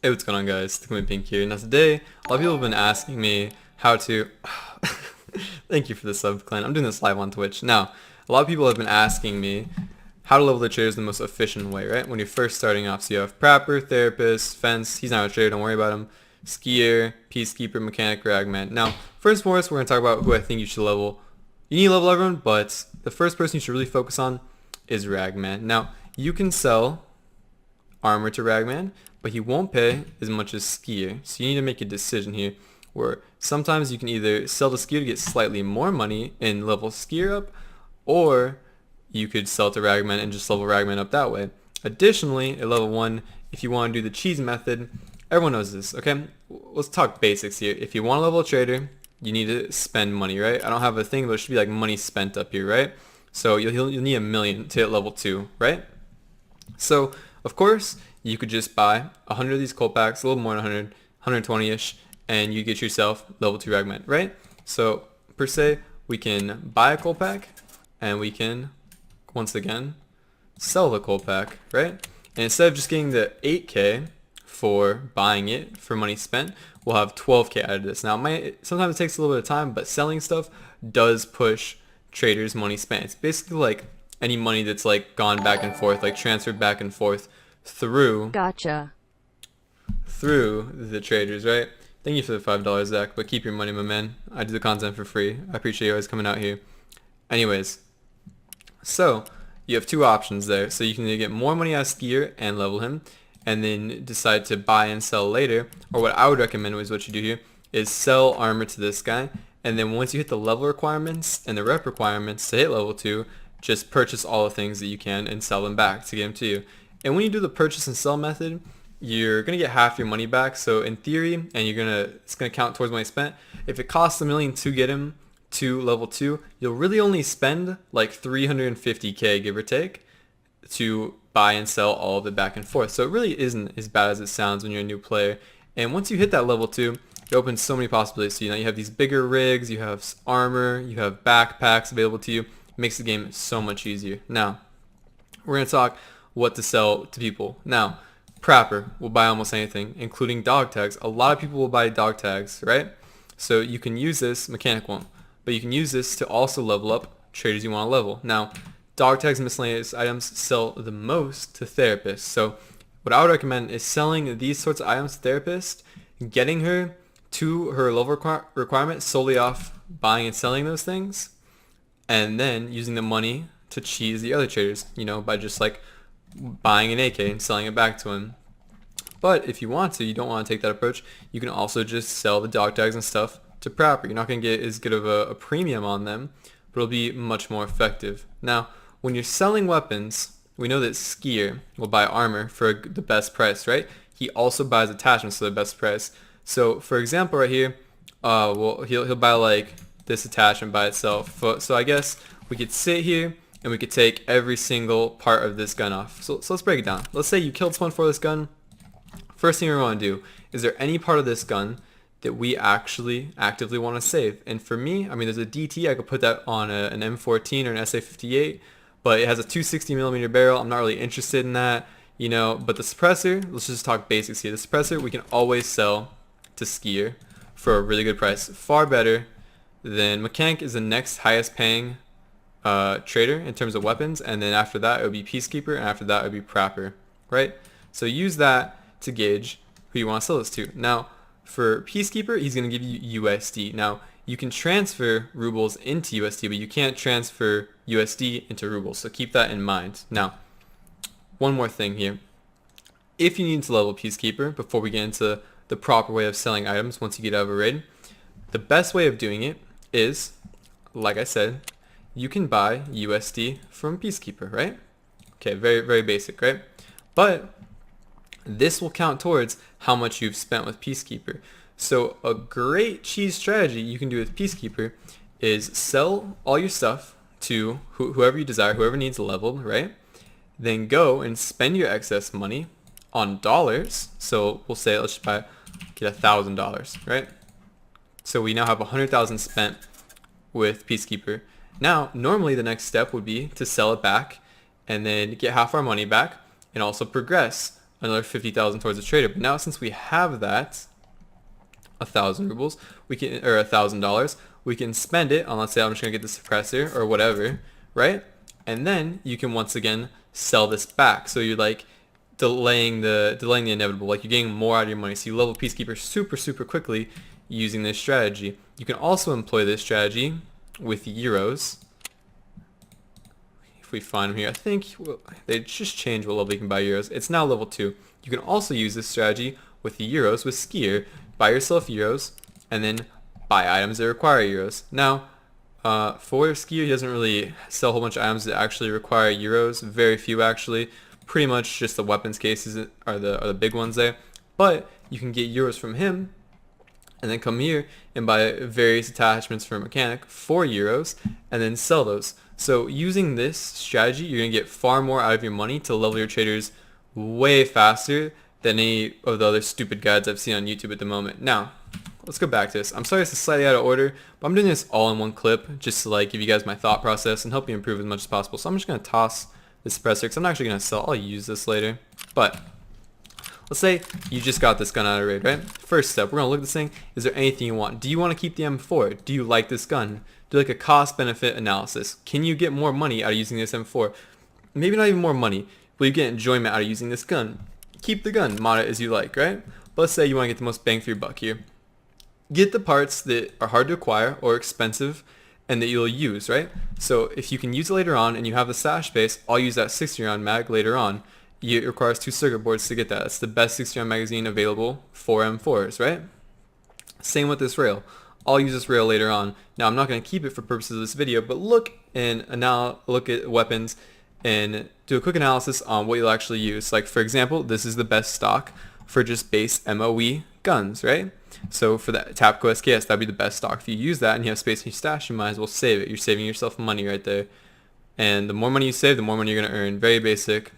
Hey, what's going on, guys? The Queen Pink here. Now today, a lot of people have been asking me how to thank you for the sub, Clint. I'm doing this live on Twitch. Now, a lot of people have been asking me how to level their traders the most efficient way, right? When you're first starting off. So you have Prapper, Therapist, Fence, he's not a trader, don't worry about him. Skier, Peacekeeper, Mechanic, Ragman. Now, first and foremost, we're going to talk about who I think you should level. You need to level everyone, but the first person you should really focus on is Ragman. Now, you can sell armor to Ragman, but he won't pay as much as Skier. So you need to make a decision here where sometimes you can either sell to Skier to get slightly more money and level Skier up, or you could sell to Ragman and just level Ragman up that way. Additionally, at level 1, if you want to do the cheese method, everyone knows this, okay? Let's talk basics here. If you want to level a trader, you need to spend money, right? I don't have a thing, but it should be like money spent up here, right? So you'll need 1,000,000 to hit level 2, right? So, of course, you could just buy 100 of these cold packs, a little more than 100, 120-ish, and you get yourself level 2 Ragman, right? So, per se, we can buy a cold pack, and we can, once again, sell the cold pack, right? And instead of just getting the 8k for buying it for money spent, we'll have 12k out of this. Now, sometimes it takes a little bit of time, but selling stuff does push traders' money spent. It's basically like any money that's like gone back and forth, like transferred back and forth through Gotcha. through the traders, right? Thank you for the $5, Zach, but keep your money, my man. I do the content for free. I appreciate you always coming out here. Anyways, so you have two options there. So you can either get more money out of Skier and level him, and then decide to buy and sell later. Or what I would recommend is what you do here is sell armor to this guy, and then once you hit the level requirements and the rep requirements to hit level 2, just purchase all the things that you can and sell them back to get them to you. And when you do the purchase and sell method, you're gonna get half your money back. So in theory, and it's gonna count towards money spent. If it costs 1,000,000 to get him to level 2, you'll really only spend like 350k, give or take, to buy and sell all of it back and forth. So it really isn't as bad as it sounds when you're a new player. And once you hit that level 2, it opens so many possibilities. So you have these bigger rigs, you have armor, you have backpacks available to you. It makes the game so much easier. Now, we're going to talk what to sell to people. Now, Prapper will buy almost anything, including dog tags. A lot of people will buy dog tags, right? So you can use this, Mechanic won't, but you can use this to also level up traders you want to level. Now, dog tags and miscellaneous items sell the most to therapists. So what I would recommend is selling these sorts of items to therapists, getting her to her level requirement solely off buying and selling those things, and then using the money to cheese the other traders, by just like buying an AK and selling it back to him. But if you want to, you don't want to take that approach, you can also just sell the dog tags and stuff to Prapper. You're not going to get as good of a premium on them, but it'll be much more effective. Now, when you're selling weapons, we know that Skier will buy armor for the best price, right? He also buys attachments for the best price. So, for example, right here, he'll buy like this attachment by itself. So I guess we could sit here and we could take every single part of this gun off. So let's break it down. Let's say you killed someone for this gun. First thing we want to do, is there any part of this gun that we actually actively want to save? And for me, there's a DT, I could put that on an M14 or an SA58, but it has a 260mm barrel. I'm not really interested in that, but the suppressor, let's just talk basics here. The suppressor, we can always sell to Skier for a really good price. Far better than Mechanic is the next highest paying trader in terms of weapons, and then after that it would be Peacekeeper, and after that it would be Prapper, right? So use that to gauge who you want to sell this to. Now, for Peacekeeper, he's going to give you USD. Now, you can transfer rubles into USD, but you can't transfer USD into rubles, so keep that in mind. Now, one more thing here. If you need to level Peacekeeper before we get into the proper way of selling items once you get out of a raid, the best way of doing it is, like I said, you can buy USD from Peacekeeper, right? Okay, very, very basic, right? But this will count towards how much you've spent with Peacekeeper. So a great cheese strategy you can do with Peacekeeper is sell all your stuff to whoever you desire, whoever needs leveled, right? Then go and spend your excess money on dollars. So we'll say let's just get $1,000, right? So we now have 100,000 spent with Peacekeeper. Now, normally the next step would be to sell it back and then get half our money back and also progress another 50,000 towards a trader. But now since we have that 1,000 rubles, we can, or $1,000, we can spend it on, let's say I'm just gonna get the suppressor or whatever, right? And then you can once again sell this back. So you're like delaying the inevitable. Like you're getting more out of your money. So you level Peacekeeper super quickly using this strategy. You can also employ this strategy with euros. If we find them here, I think they just changed what level you can buy euros. It's now level 2. You can also use this strategy with the euros with Skier. Buy yourself euros and then buy items that require euros. Now, for Skier, he doesn't really sell a whole bunch of items that actually require euros. Very few actually. Pretty much just the weapons cases are the big ones there. But you can get euros from him and then come here and buy various attachments for a mechanic for euros and then sell those. So using this strategy, you're going to get far more out of your money to level your traders way faster than any of the other stupid guides I've seen on YouTube at the moment. Now, let's go back to this. I'm sorry this is slightly out of order, but I'm doing this all in one clip just to like give you guys my thought process and help you improve as much as possible. So I'm just going to toss this suppressor because I'm not actually going to sell. I'll use this later. But let's say you just got this gun out of raid, right? First step, we're going to look at this thing. Is there anything you want? Do you want to keep the M4? Do you like this gun? Do like a cost-benefit analysis. Can you get more money out of using this M4? Maybe not even more money, but you get enjoyment out of using this gun. Keep the gun, mod it as you like, right? But let's say you want to get the most bang for your buck here. Get the parts that are hard to acquire or expensive and that you'll use, right? So if you can use it later on and you have the stash space, I'll use that 60 round mag later on. It requires 2 circuit boards to get that. It's the best 60 round magazine available for M4s, right? Same with this rail. I'll use this rail later on. Now I'm not going to keep it for purposes of this video, but look at weapons and do a quick analysis on what you'll actually use. Like for example, this is the best stock for just base MOE guns, right? So for that Tapco SKS, that'd be the best stock. If you use that and you have space in your stash, you might as well save it. You're saving yourself money right there. And the more money you save, the more money you're going to earn. Very basic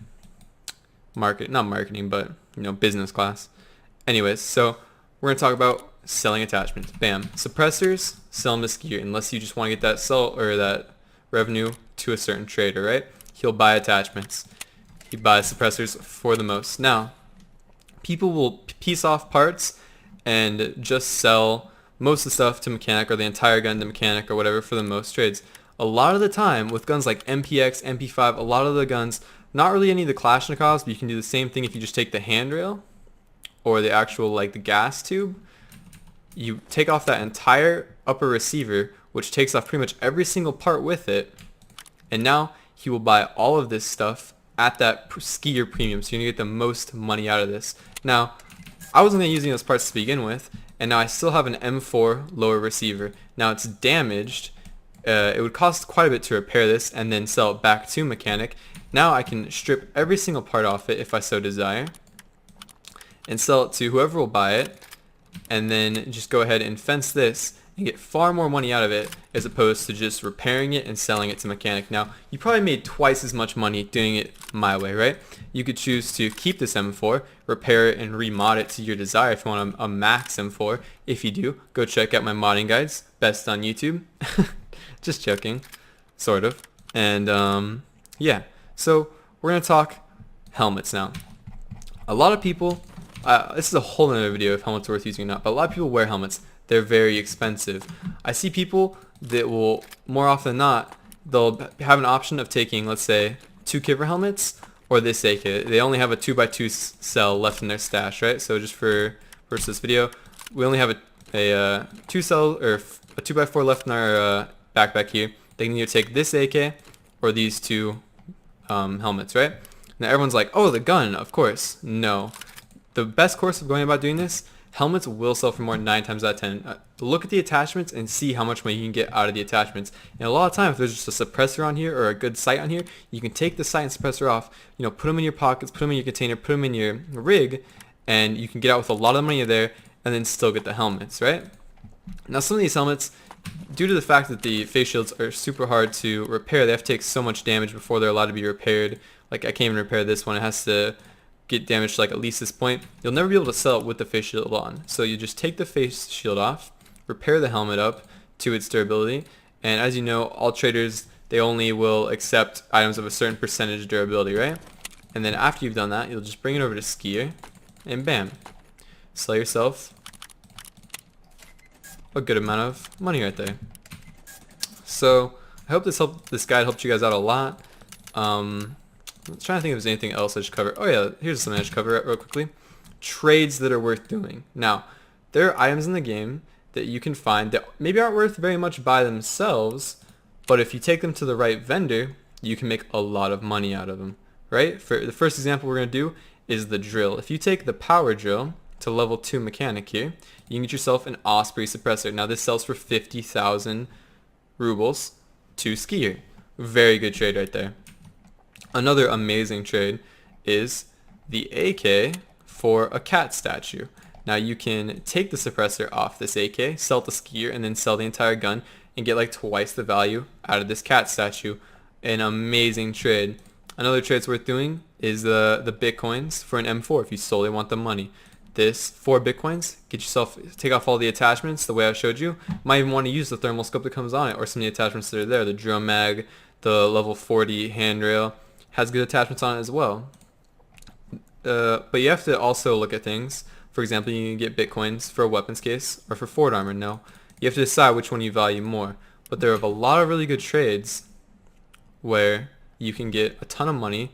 not marketing, but business class. Anyways, so we're going to talk about selling attachments. Bam. Suppressors, sell them to Skier unless you just want to get that sell or that revenue to a certain trader, right? He'll buy attachments. He buys suppressors for the most. Now, people will piece off parts and just sell most of the stuff to mechanic or the entire gun to mechanic or whatever for the most trades. A lot of the time with guns like MPX, MP5, a lot of the guns, not really any of the Kalashnikovs, but you can do the same thing if you just take the handrail or the actual like the gas tube. You take off that entire upper receiver, which takes off pretty much every single part with it, and now he will buy all of this stuff at that Skier premium, so you're going to get the most money out of this. Now, I wasn't using those parts to begin with, and now I still have an M4 lower receiver. Now it's damaged. It would cost quite a bit to repair this and then sell it back to mechanic. Now I can strip every single part off it if I so desire and sell it to whoever will buy it, and then just go ahead and fence this and get far more money out of it as opposed to just repairing it and selling it to mechanic. Now, you probably made twice as much money doing it my way, right? You could choose to keep this M4, repair it, and remod it to your desire if you want a max M4. If you do, go check out my modding guides, best on YouTube. Just joking, sort of. And yeah, so we're going to talk helmets now. A lot of people, this is a whole other video if helmets are worth using or not, but a lot of people wear helmets. They're very expensive. I see people that will, more often than not, they'll have an option of taking, let's say, 2 Kiver helmets or this AK. They only have a 2x2 cell left in their stash, right? So just for this video, we only have a 2 cell or a 2x4 left in our backpack here. They can either take this AK or these 2 helmets, right? Now everyone's like, oh, the gun, of course. No. The best course of going about doing this, helmets will sell for more 9 times out of 10. Look at the attachments and see how much money you can get out of the attachments. And a lot of times, if there's just a suppressor on here or a good sight on here, you can take the sight and suppressor off, put them in your pockets, put them in your container, put them in your rig, and you can get out with a lot of money there and then still get the helmets, right? Now, some of these helmets, due to the fact that the face shields are super hard to repair, they have to take so much damage before they're allowed to be repaired. Like, I can't even repair this one. It has to get damaged to like at least this point. You'll never be able to sell it with the face shield on. So you just take the face shield off, repair the helmet up to its durability, and as you know, all traders, they only will accept items of a certain percentage durability, right? And then after you've done that, you'll just bring it over to Skier, and bam, sell yourself a good amount of money right there. So I hope this guide helped you guys out a lot. I'm trying to think if there's anything else I should cover. Oh yeah, here's something I should cover real quickly. Trades that are worth doing. Now, there are items in the game that you can find that maybe aren't worth very much by themselves, but if you take them to the right vendor, you can make a lot of money out of them, right? For the first example we're going to do is the drill. If you take the power drill to level 2 mechanic here, you can get yourself an Osprey suppressor. Now this sells for 50,000 rubles to Skier. Very good trade right there. Another amazing trade is the AK for a cat statue. Now you can take the suppressor off this AK, sell it to Skier, and then sell the entire gun and get like twice the value out of this cat statue. An amazing trade. Another trade that's worth doing is the bitcoins for an M4 if you solely want the money. This 4 bitcoins, take off all the attachments the way I showed you. Might even want to use the thermal scope that comes on it or some of the attachments that are there. The drum mag, the level 40 handrail has good attachments on it as well. But you have to also look at things. For example, you can get bitcoins for a weapons case or for forward armor. No, you have to decide which one you value more. But there are a lot of really good trades where you can get a ton of money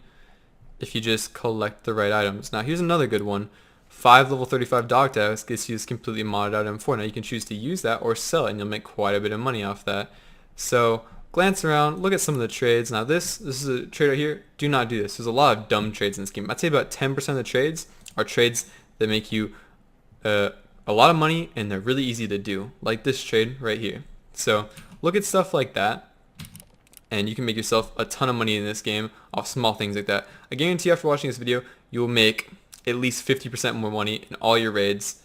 if you just collect the right items. Now here's another good one. 5 level 35 dog tags gets you this completely modded out M4. Now you can choose to use that or sell it and you'll make quite a bit of money off that. So glance around, look at some of the trades. Now this is a trade right here. Do not do this. There's a lot of dumb trades in this game. I'd say about 10% of the trades are trades that make you a lot of money and they're really easy to do. Like this trade right here. So look at stuff like that and you can make yourself a ton of money in this game off small things like that. I guarantee after watching this video, you will make at least 50% more money in all your raids.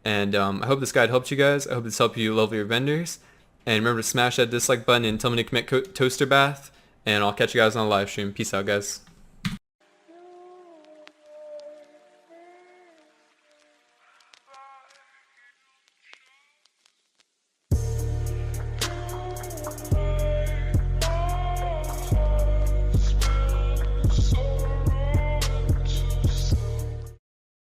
And I hope this guide helped you guys. I hope this helped you level your vendors. And remember to smash that dislike button and tell me to commit toaster bath. And I'll catch you guys on the live stream. Peace out, guys.